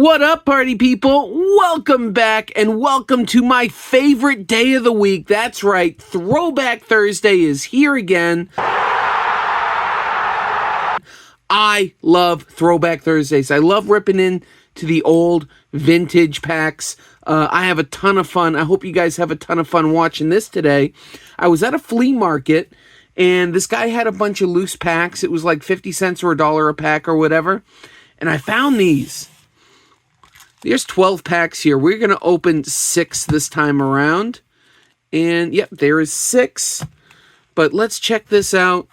What up, party people? Welcome back and welcome to my favorite day of the week. That's right, Throwback Thursday is here again. I love Throwback Thursdays. I love ripping into the old vintage packs. I have a ton of fun. I hope you guys have a ton of fun watching this today. I was at a flea market and this guy had a bunch of loose packs. It was like 50 cents or $1 a pack or whatever. And I found these. There's 12 packs here. We're going to open 6 this time around. And, yep, there is 6. But let's check this out.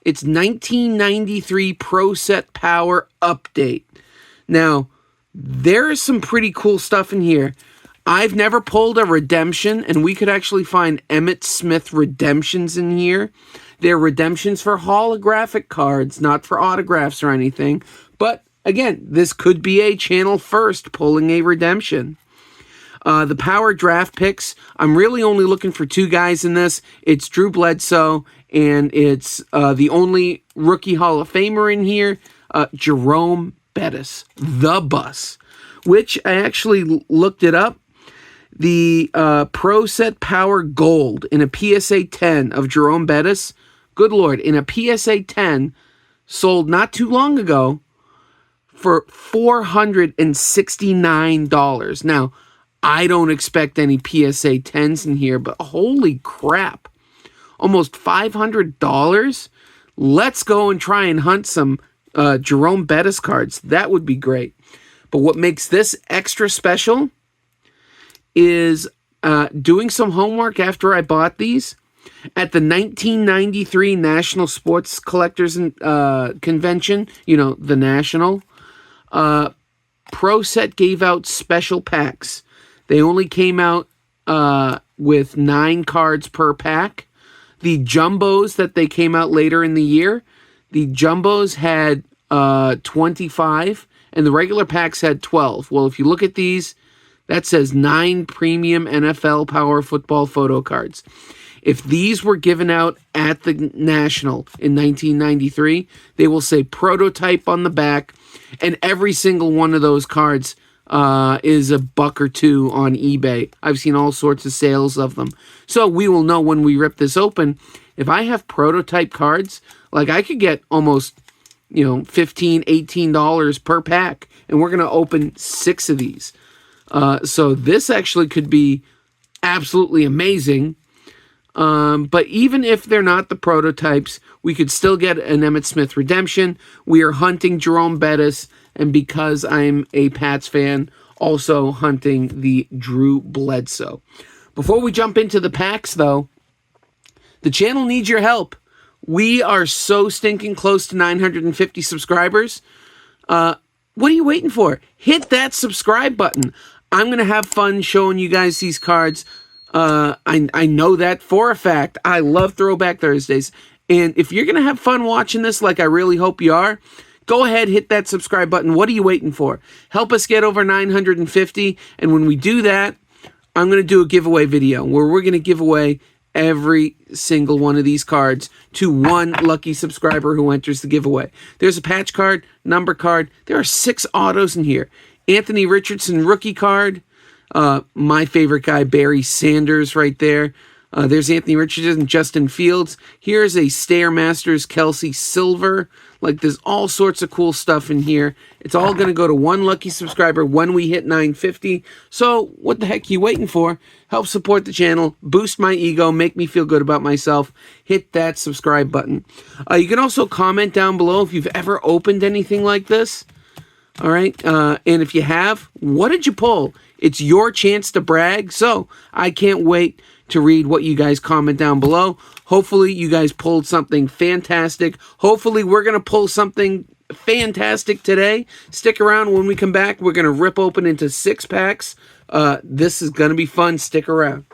It's 1993 Pro Set Power Update. Now, there is some pretty cool stuff in here. I've never pulled a redemption, and we could actually find Emmitt Smith redemptions in here. They're redemptions for holographic cards, not for autographs or anything. But again, this could be a channel first pulling a redemption. The power draft picks, I'm really only looking for 2 guys in this. It's Drew Bledsoe, and it's the only rookie Hall of Famer in here, Jerome Bettis, the Bus, which I actually looked it up. The Pro Set Power Gold in a PSA 10 of Jerome Bettis, good Lord, in a PSA 10, sold not too long ago for $469. Now, I don't expect any PSA 10s in here, but holy crap. Almost $500? Let's go and try and hunt some Jerome Bettis cards. That would be great. But what makes this extra special is doing some homework after I bought these. At the 1993 National Sports Collectors Convention, you know, the National, Pro Set gave out special packs. They only came out with 9 cards per pack. The jumbos that they came out later in the year, the jumbos had 25, and the regular packs had 12. Well, if you look at these, that says 9 premium NFL Power Football photo cards. If these were given out at the National in 1993, they will say prototype on the back, and every single one of those cards is $1 or $2 on eBay. I've seen all sorts of sales of them. So we will know when we rip this open. If I have prototype cards, like I could get almost, $15, $18 per pack, and we're going to open 6 of these. So this actually could be absolutely amazing. But even if they're not the prototypes, we could still get an Emmitt Smith redemption. We are hunting Jerome Bettis, and because I'm a Pats fan, also hunting the Drew Bledsoe. Before we jump into the packs, though, the channel needs your help. We are so stinking close to 950 subscribers. What are you waiting for? Hit that subscribe button. I'm going to have fun showing you guys these cards. I know that for a fact. I love Throwback Thursdays. And if you're going to have fun watching this, like I really hope you are, go ahead, hit that subscribe button. What are you waiting for? Help us get over 950. And when we do that, I'm going to do a giveaway video where we're going to give away every single one of these cards to one lucky subscriber who enters the giveaway. There's a patch card, number card. There are 6 autos in here. Anthony Richardson rookie card. My favorite guy, Barry Sanders, right there. There's Anthony Richardson, Justin Fields. Here's a Stairmasters Kelsey Silver. Like, there's all sorts of cool stuff in here. It's all going to go to one lucky subscriber when we hit 950. So, what the heck are you waiting for? Help support the channel, boost my ego, make me feel good about myself. Hit that subscribe button. You can also comment down below if you've ever opened anything like this. All right, and if you have, what did you pull? It's your chance to brag, so I can't wait to read what you guys comment down below. Hopefully, you guys pulled something fantastic. Hopefully, we're going to pull something fantastic today. Stick around. When we come back, we're going to rip open into 6 packs. This is going to be fun. Stick around.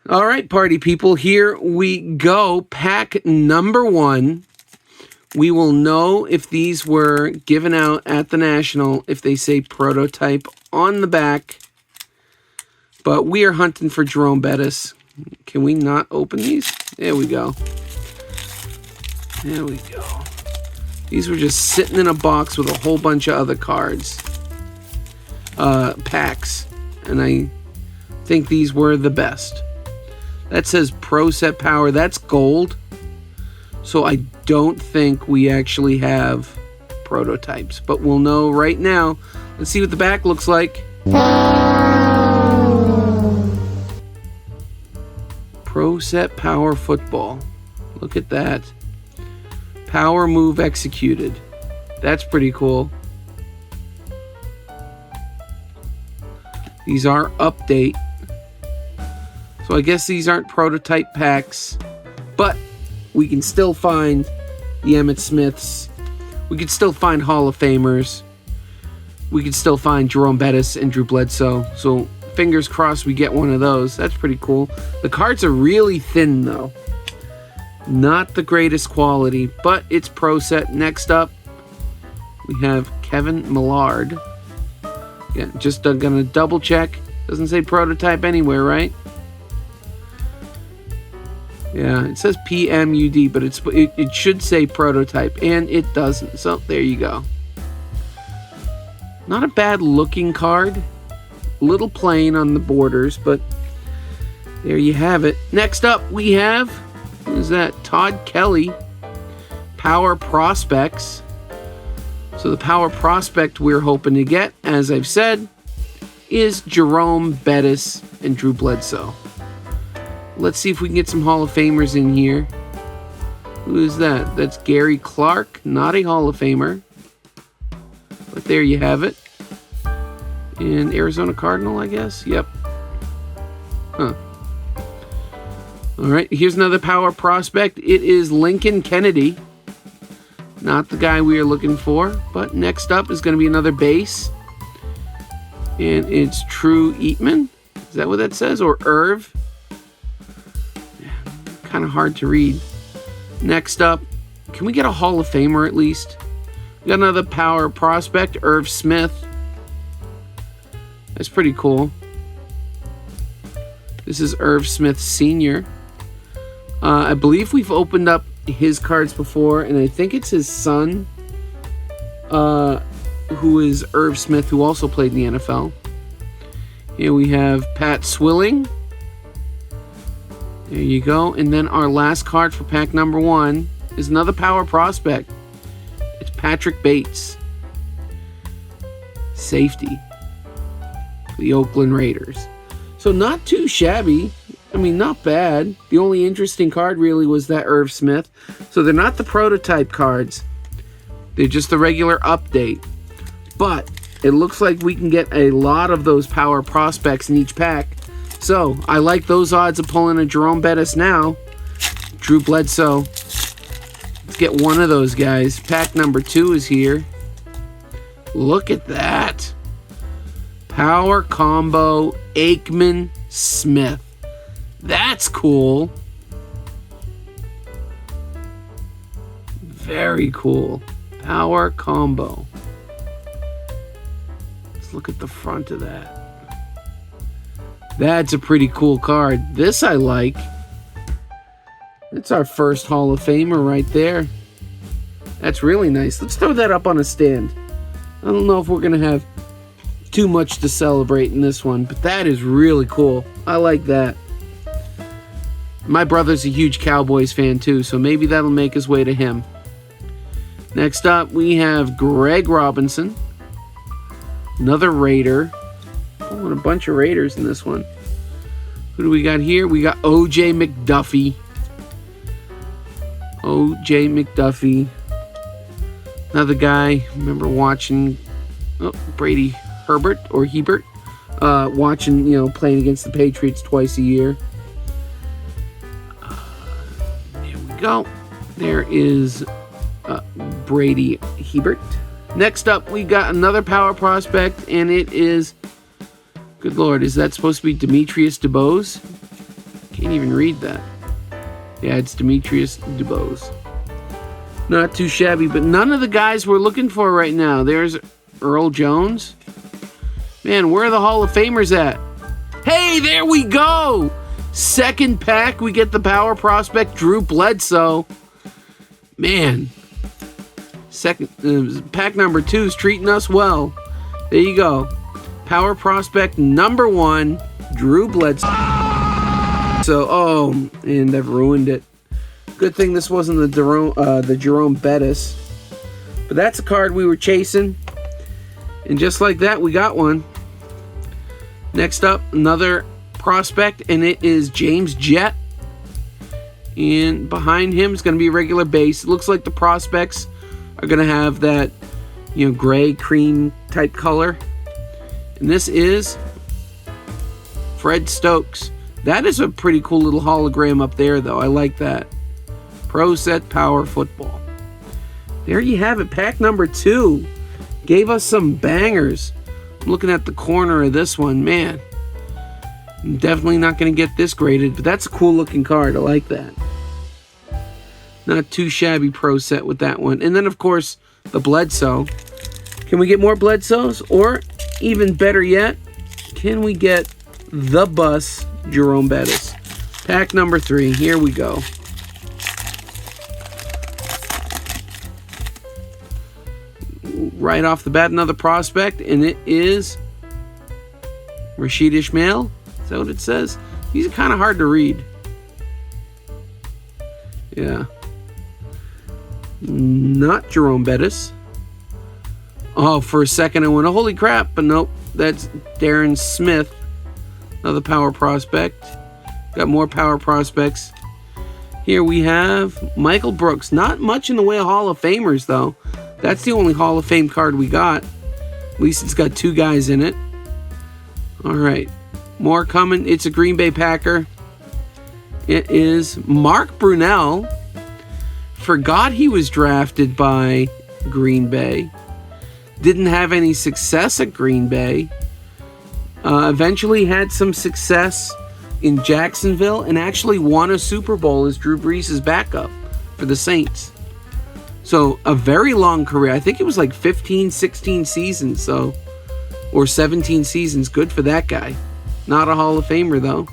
All right, party people, here we go. Pack number 1. We will know if these were given out at the National if they say prototype on the back. But we are hunting for Jerome Bettis. Can we not open these? There we go. There we go. These were just sitting in a box with a whole bunch of other cards. Packs. And I think these were the best. That says Pro Set Power. That's gold. So I don't think we actually have prototypes. But we'll know right now. Let's see what the back looks like. Pro Set Power Football. Look at that. Power move executed. That's pretty cool. These are update. So I guess these aren't prototype packs. But we can still find the Emmitt Smiths. We can still find Hall of Famers. We can still find Jerome Bettis and Drew Bledsoe. So fingers crossed we get one of those. That's pretty cool. The cards are really thin though. Not the greatest quality, but it's Pro Set. Next up, we have Kevin Millard. Yeah, just gonna double check. Doesn't say prototype anywhere, right? Yeah, it says PMUD, but it should say prototype, and it doesn't. So there you go. Not a bad looking card. Little plain on the borders, but there you have it. Next up, we have, who is that? Todd Kelly, Power Prospects. So the Power Prospect we're hoping to get, as I've said, is Jerome Bettis and Drew Bledsoe. Let's see if we can get some Hall of Famers in here. Who is that? That's Gary Clark, not a Hall of Famer. But there you have it. And Arizona Cardinal, I guess. Yep. Huh. All right, here's another Power Prospect. It is Lincoln Kennedy. Not the guy we are looking for. But next up is going to be another base. And it's True Eatman. Is that what that says? Or Irv? Kind of hard to read. Next up, can we get a Hall of Famer at least? We got another Power Prospect, Irv Smith. That's pretty cool. This is Irv Smith Sr. I believe we've opened up his cards before, and I think it's his son, who is Irv Smith, who also played in the NFL. Here we have Pat Swilling. There you go. And then our last card for pack number 1 is another Power Prospect. It's Patrick Bates. Safety. The Oakland Raiders. So not too shabby. I mean, not bad. The only interesting card really was that Irv Smith. So they're not the prototype cards. They're just the regular update. But it looks like we can get a lot of those Power Prospects in each pack. So, I like those odds of pulling a Jerome Bettis now. Drew Bledsoe. Let's get one of those guys. Pack number 2 is here. Look at that. Power Combo Yakimelin Smith. That's cool. Very cool. Power Combo. Let's look at the front of that. That's a pretty cool card. This I like. It's our first Hall of Famer right there. That's really nice. Let's throw that up on a stand. I don't know if we're going to have too much to celebrate in this one, but that is really cool. I like that. My brother's a huge Cowboys fan too, so maybe that'll make his way to him. Next up, we have Greg Robinson. Another Raider. Oh, and a bunch of Raiders in this one. Who do we got here? We got O.J. McDuffie. O.J. McDuffie. Another guy. Remember watching Brady Herbert or Hebert. Watching, playing against the Patriots twice a year. There we go. There is Brady Hebert. Next up, we got another Power Prospect, and it is... Good Lord, is that supposed to be Demetrius DeBose? Can't even read that. Yeah, it's Demetrius DeBose. Not too shabby, but none of the guys we're looking for right now. There's Earl Jones. Man, where are the Hall of Famers at? Hey, there we go! Second pack, we get the power prospect, Drew Bledsoe. Man, second pack number 2 is treating us well. There you go. Power prospect number 1, Drew Bledsoe. So, and I've ruined it. Good thing this wasn't the Jerome Bettis. But that's a card we were chasing. And just like that, we got one. Next up, another prospect, and it is James Jett. And behind him is going to be a regular base. It looks like the prospects are going to have that, gray, cream type color. And this is Fred Stokes. That is a pretty cool little hologram up there, though. I like that. Pro Set Power Football. There you have it. Pack number 2. Gave us some bangers. I'm looking at the corner of this one. Man, I'm definitely not going to get this graded, but that's a cool looking card. I like that. Not too shabby Pro Set with that one. And then, of course, the Bledsoe. Can we get more Bledsoes? Or, even better yet, can we get the Bus Jerome Bettis? Pack number 3. Here we go. Right off the bat, another prospect, and it is Rashid Ismail. Is that what it says? These are kind of hard to read. Yeah. Not Jerome Bettis. Oh, for a second I went, holy crap, but nope, that's Darren Smith. Another power prospect. Got more power prospects. Here we have Michael Brooks. Not much in the way of Hall of Famers, though. That's the only Hall of Fame card we got. At least it's got 2 guys in it. All right. More coming. It's a Green Bay Packer. It is Mark Brunell. Forgot he was drafted by Green Bay. Didn't have any success at Green Bay. Eventually had some success in Jacksonville and actually won a Super Bowl as Drew Brees' backup for the Saints. So a very long career. I think it was like 15, 16 seasons, or 17 seasons. Good for that guy. Not a Hall of Famer, though.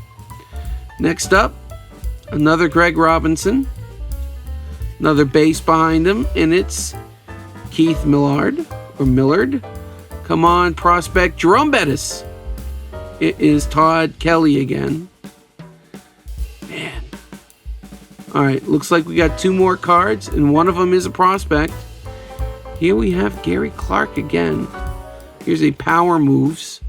Next up, another Greg Robinson. Another base behind him, and it's Keith Millard. Come on, prospect Jerome Bettis. It is Todd Kelly again. Man. All right, looks like we got 2 more cards, and one of them is a prospect. Here we have Gary Clark again. Here's a Power Moves.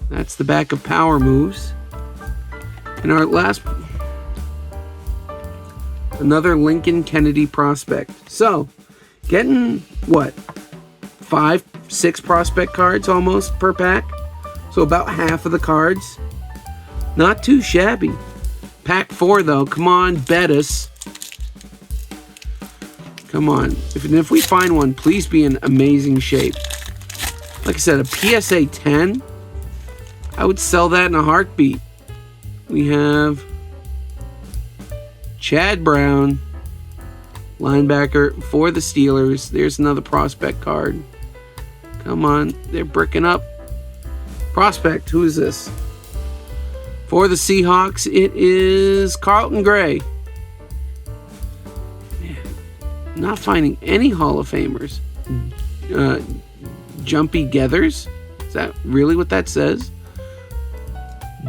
That's the back of Power Moves. And our last, another Lincoln Kennedy prospect. So, getting, 5, 6 prospect cards almost per pack. So about half of the cards. Not too shabby. Pack 4, though. Come on, Bettis. Come on. If we find one, please be in amazing shape. Like I said, a PSA 10, I would sell that in a heartbeat. We have Chad Brown, linebacker for the Steelers. There's another prospect card. Come on. They're bricking up. Prospect. Who is this? For the Seahawks, it is Carlton Gray. Man, not finding any Hall of Famers. Jumpy Gethers? Is that really what that says?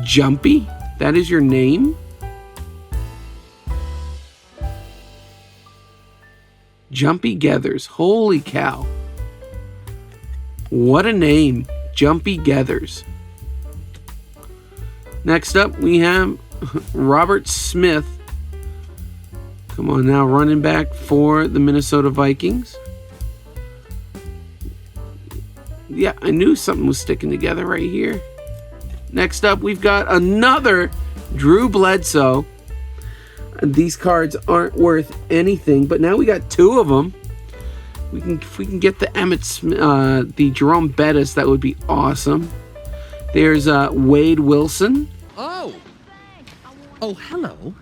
Jumpy? That is your name? Jumpy Gethers. Holy cow. What a name. Jumpy Gethers. Next up, we have Robert Smith. Come on now, running back for the Minnesota Vikings. Yeah, I knew something was sticking together right here. Next up, we've got another Drew Bledsoe. These cards aren't worth anything, but now we got 2 of them. If we can get the Emmitt Smith, the Jerome Bettis, that would be awesome. There's Wade Wilson. Oh, hello.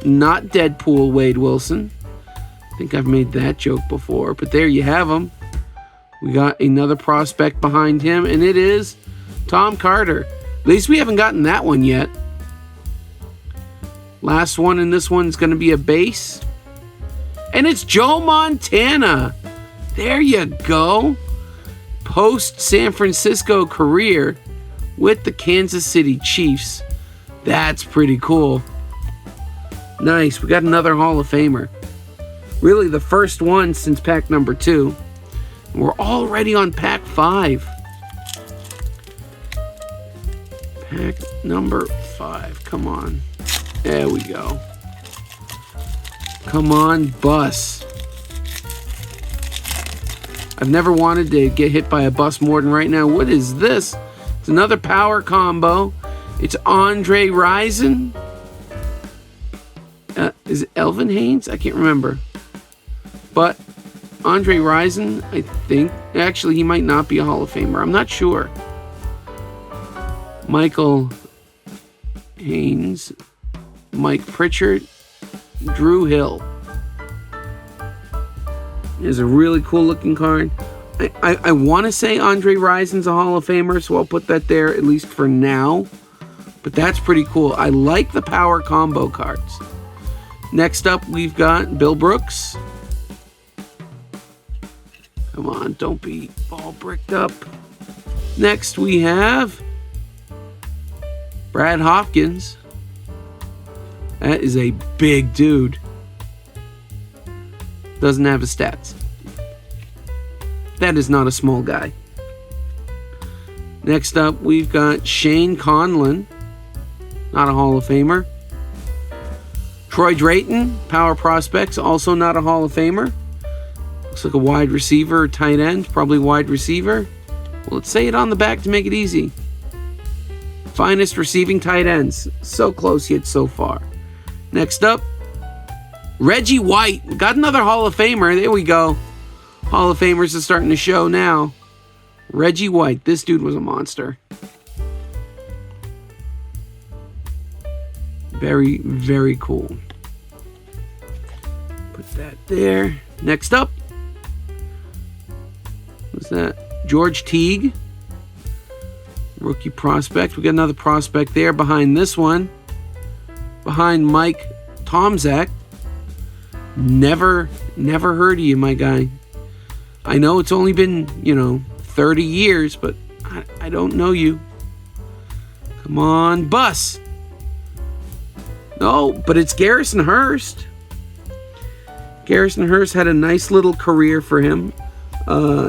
Not Deadpool Wade Wilson. I think I've made that joke before, but there you have him. We got another prospect behind him, and it is Tom Carter. At least we haven't gotten that one yet. Last one, and this one's going to be a base. And it's Joe Montana. There you go. Post San Francisco career with the Kansas City Chiefs. That's pretty cool. Nice. We got another Hall of Famer. Really the first one since pack number 2. We're already on pack 5. Pack number 5. Come on. There we go. Come on, bus. I've never wanted to get hit by a bus more than right now. What is this? It's another power combo. It's Andre Rison. Is it Elvin Haynes? I can't remember. But Andre Rison, I think. Actually, he might not be a Hall of Famer. I'm not sure. Michael Haynes. Mike Pritchard. Drew Hill. Is a really cool looking card. I want to say Andre Rison's a Hall of Famer, so I'll put that there at least for now. But that's pretty cool. I like the power combo cards. Next up, we've got Bill Brooks. Come on, don't be all bricked up. Next, we have Brad Hopkins. That is a big dude. Doesn't have his stats. That is not a small guy. Next up, we've got Shane Conlon. Not a Hall of Famer. Troy Drayton, Power Prospects, also not a Hall of Famer. Looks like a wide receiver or tight end, probably wide receiver. Well, let's say it on the back to make it easy. Finest receiving tight ends. So close yet so far. Next up, Reggie White. Got another Hall of Famer. There we go. Hall of Famers are starting to show now. Reggie White. This dude was a monster. Very, very cool. Put that there. Next up. What's that? George Teague. Rookie prospect. We got another prospect there behind this one. Behind Mike Tomczak. Never heard of you, my guy. I know it's only been, 30 years, but I don't know you. Come on, bus. No, but it's Garrison Hurst. Garrison Hurst had a nice little career for him.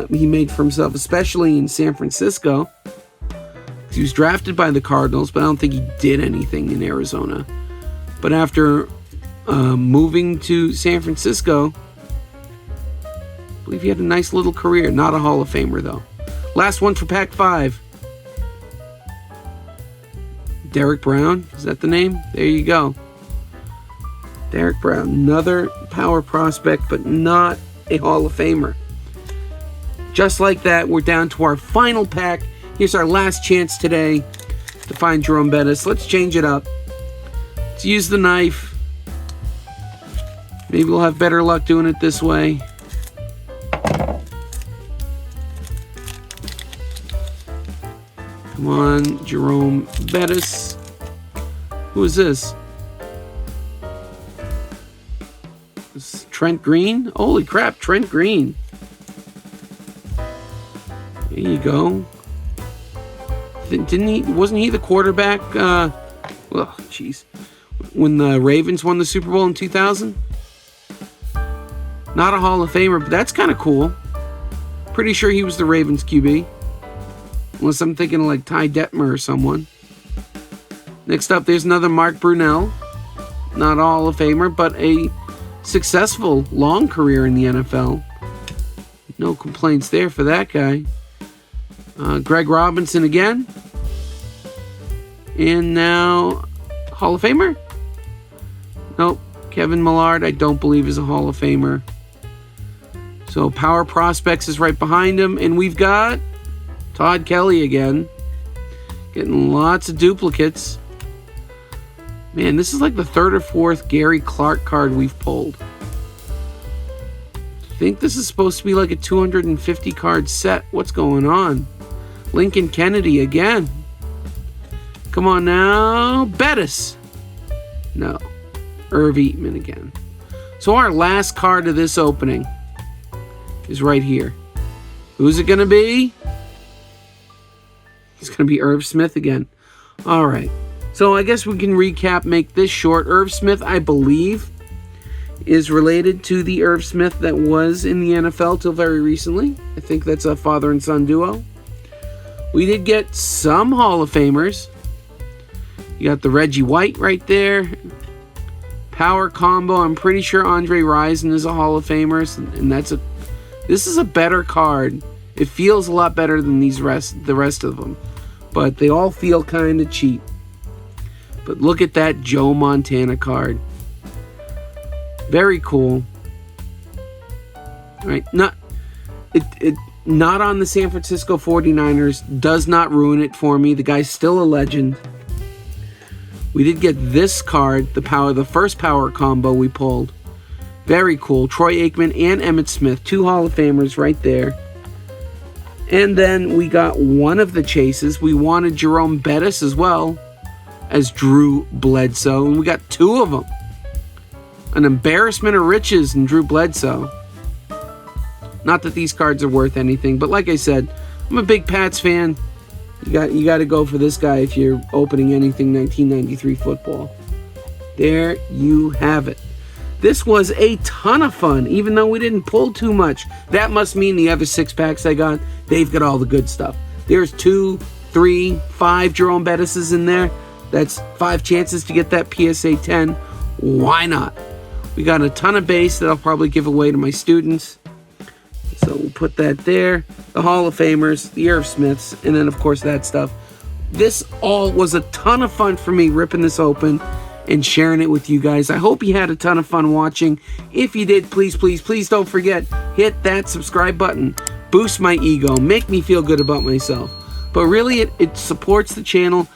He made for himself, especially in San Francisco. He was drafted by the Cardinals, but I don't think he did anything in Arizona. But after moving to San Francisco, I believe he had a nice little career. Not a Hall of Famer, though. Last one for Pack 5. Derek Brown. Is that the name? There you go. Derek Brown. Another power prospect, but not a Hall of Famer. Just like that, we're down to our final pack. Here's our last chance today to find Jerome Bettis. Let's change it up. Let's use the knife. Maybe we'll have better luck doing it this way. Come on, Jerome Bettis. Who is this? This is Trent Green? Holy crap, Trent Green. There you go. Wasn't he the quarterback? When the Ravens won the Super Bowl in 2000? Not a Hall of Famer, but that's kind of cool. Pretty sure he was the Ravens QB. Unless I'm thinking of like Ty Detmer or someone. Next up, there's another Mark Brunell. Not a Hall of Famer, but a successful long career in the NFL. No complaints there for that guy. Greg Robinson again. And now, Hall of Famer? Nope. Kevin Millard, I don't believe is a Hall of Famer. So Power Prospects is right behind him. And we've got Todd Kelly again. Getting lots of duplicates. Man, this is like the third or fourth Gary Clark card we've pulled. I think this is supposed to be like a 250 card set. What's going on? Lincoln Kennedy again. Come on now. Bettis. No. Irv Eatman again. So our last card of this opening is right here. Who's it going to be? It's going to be Irv Smith again. All right. So I guess we can recap, make this short. Irv Smith, I believe, is related to the Irv Smith that was in the NFL till very recently. I think that's a father and son duo. We did get some Hall of Famers. You got the Reggie White right there. Power combo. I'm pretty sure Andre Rison is a Hall of Famer, and this is a better card. It feels a lot better than the rest of them, but they all feel kind of cheap. But look at that Joe Montana card. Very cool. All right, not on the San Francisco 49ers. Does not ruin it for me. The guy's still a legend. We did get this card, the first power combo we pulled. Very cool. Troy Aikman and Emmitt Smith, two Hall of Famers right there. And then we got one of the chases. We wanted Jerome Bettis as well as Drew Bledsoe, and we got two of them. An embarrassment of riches in Drew Bledsoe. Not that these cards are worth anything, but like I said, I'm a big Pats fan. You got to go for this guy if you're opening anything 1993 football. There you have it. This was a ton of fun, even though we didn't pull too much. That must mean the other 6 packs I got, they've got all the good stuff. There's 2, 3, 5 Jerome Bettises in there. That's 5 chances to get that PSA 10. Why not? We got a ton of base that I'll probably give away to my students. So we'll put that there. The Hall of Famers, the Irv Smiths, and then of course that stuff. This all was a ton of fun for me ripping this open and sharing it with you guys. I hope you had a ton of fun watching. If you did, please, please, please don't forget, hit that subscribe button. Boost my ego. Make me feel good about myself. But really, it supports the channel.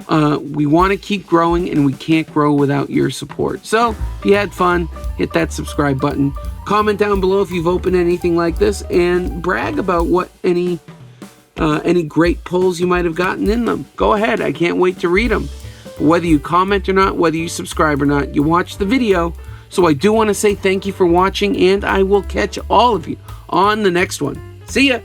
We want to keep growing, and we can't grow without your support. So, if you had fun, hit that subscribe button. Comment down below if you've opened anything like this, and brag about what any great pulls you might have gotten in them. Go ahead. I can't wait to read them. Whether you comment or not, whether you subscribe or not, you watch the video. So I do want to say thank you for watching, and I will catch all of you on the next one. See ya!